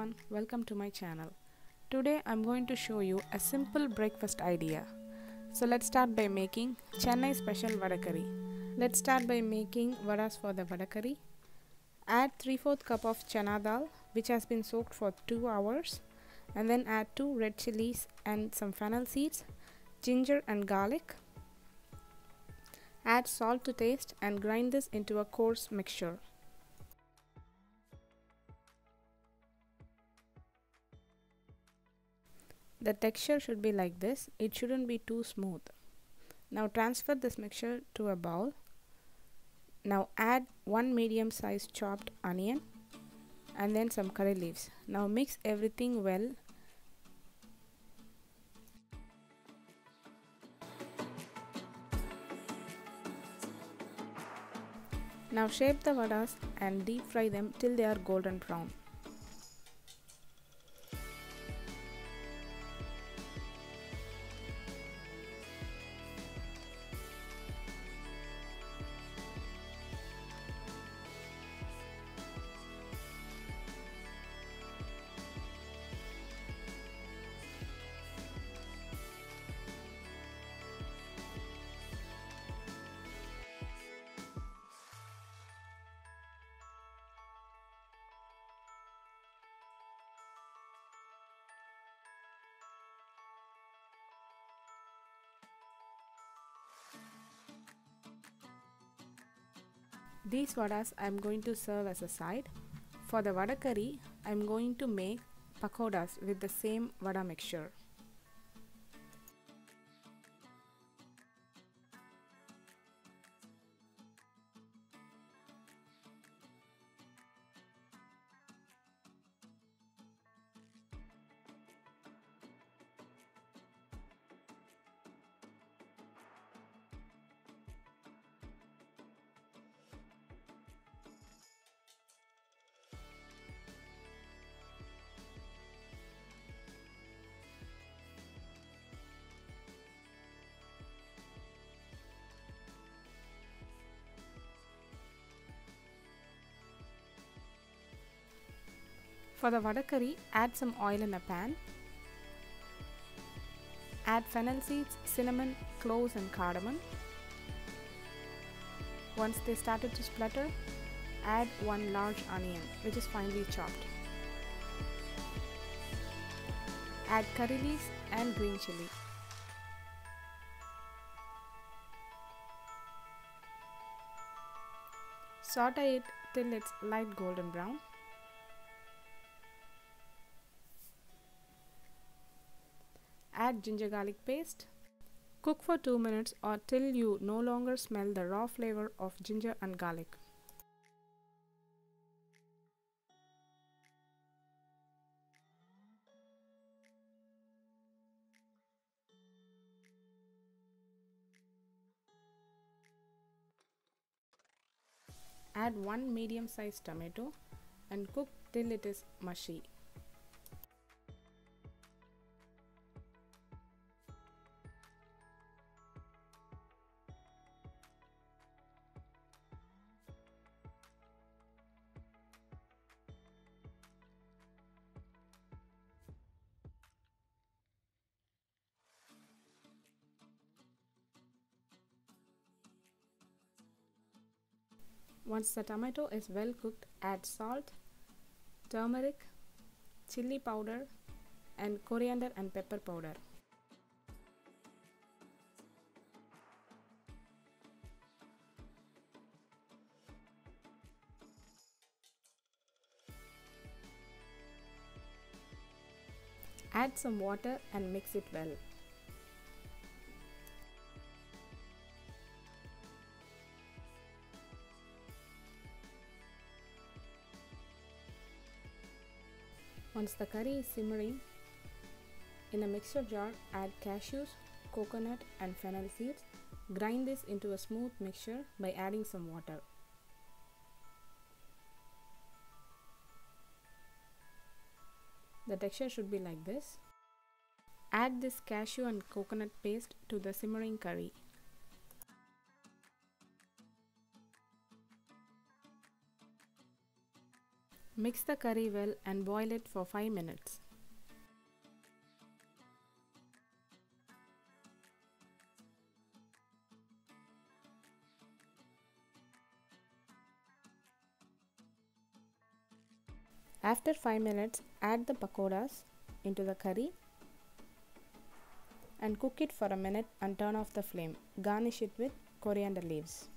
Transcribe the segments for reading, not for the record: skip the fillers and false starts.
everyone, welcome to my channel. Today I'm going to show you a simple breakfast idea. So let's start by making Chennai special vada curry. Let's start by making vadas for the vada curry. Add 3/4 cup of chana dal which has been soaked for 2 hours, and then add 2 red chillies and some fennel seeds, ginger and garlic. Add salt to taste and grind this into a coarse mixture. The texture should be like this, it shouldn't be too smooth. Now transfer this mixture to a bowl. Now add 1 medium sized chopped onion and then some curry leaves. Now mix everything well. Now shape the vadas and deep fry them till they are golden brown. These vadas I am going to serve as a side. For the vada curry, I am going to make pakodas with the same vada mixture. For the vada curry, add some oil in a pan. Add fennel seeds, cinnamon, cloves and cardamom. Once they started to splutter, add 1 large onion which is finely chopped. Add curry leaves and green chilli. Saute it till it's light golden brown. Add ginger garlic paste. Cook for 2 minutes or till you no longer smell the raw flavor of ginger and garlic. Add 1 medium sized tomato and cook till it is mushy. Once the tomato is well cooked, add salt, turmeric, chilli powder and coriander and pepper powder. Add some water and mix it well. Once the curry is simmering, in a mixer jar add cashews, coconut and fennel seeds. Grind this into a smooth mixture by adding some water. The texture should be like this. Add this cashew and coconut paste to the simmering curry. Mix the curry well and boil it for 5 minutes. After 5 minutes, add the pakodas into the curry and cook it for a minute and turn off the flame. Garnish it with coriander leaves.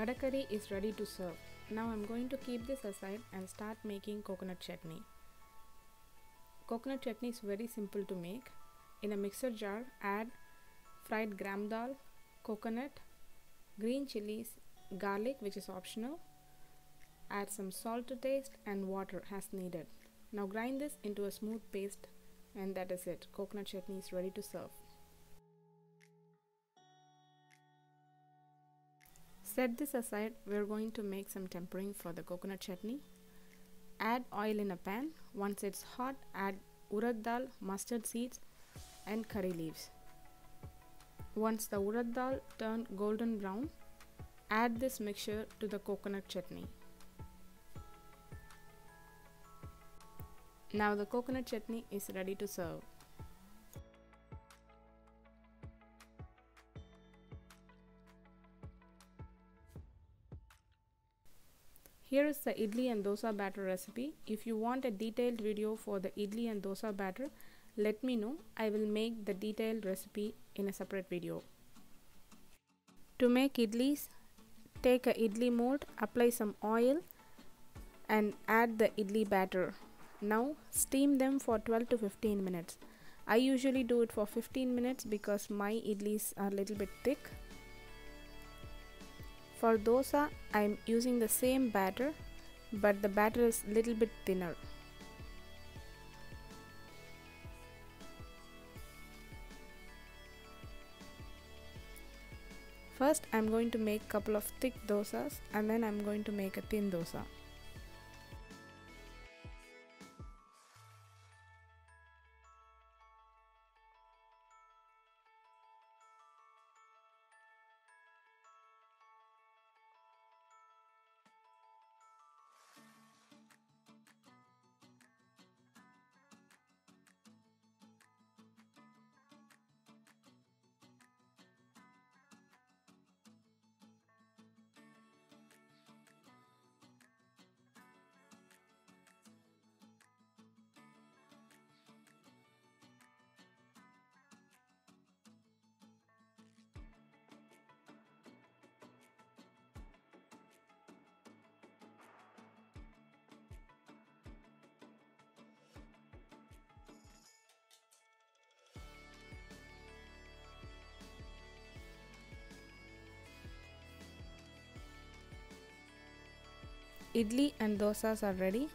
Vada curry is ready to serve. Now I'm going to keep this aside and start making coconut chutney. Coconut chutney is very simple to make. In a mixer jar, add fried gram dal, coconut, green chilies, garlic which is optional. Add some salt to taste and water as needed. Now grind this into a smooth paste and that is it. Coconut chutney is ready to serve. Set this aside. We're going to make some tempering for the coconut chutney. Add oil in a pan. Once it's hot, add urad dal, mustard seeds and curry leaves. Once the urad dal turns golden brown, add this mixture to the coconut chutney. Now the coconut chutney is ready to serve. Here is the idli and dosa batter recipe. If you want a detailed video for the idli and dosa batter, let me know. I will make the detailed recipe in a separate video. To make idlis, take a idli mold, apply some oil and add the idli batter. Now steam them for 12 to 15 minutes. I usually do it for 15 minutes because my idlis are a little bit thick. For dosa, I am using the same batter, but the batter is a little bit thinner. First, I am going to make a couple of thick dosas and then I am going to make a thin dosa. Idli and dosas are ready.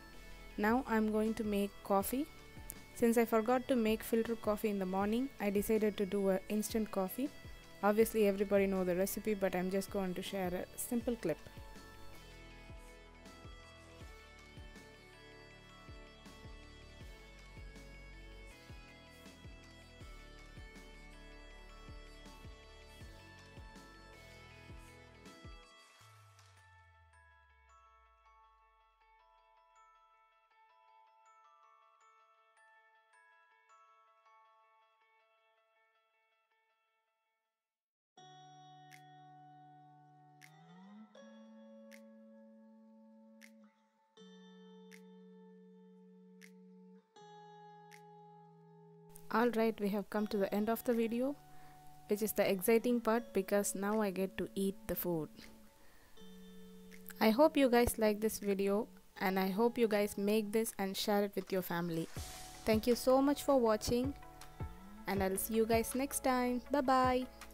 Now I am going to make coffee. Since I forgot to make filter coffee in the morning, I decided to do an instant coffee. Obviously everybody knows the recipe, but I am just going to share a simple clip. Alright, we have come to the end of the video, which is the exciting part because now I get to eat the food. I hope you guys like this video and I hope you guys make this and share it with your family. Thank you so much for watching and I'll see you guys next time. Bye bye.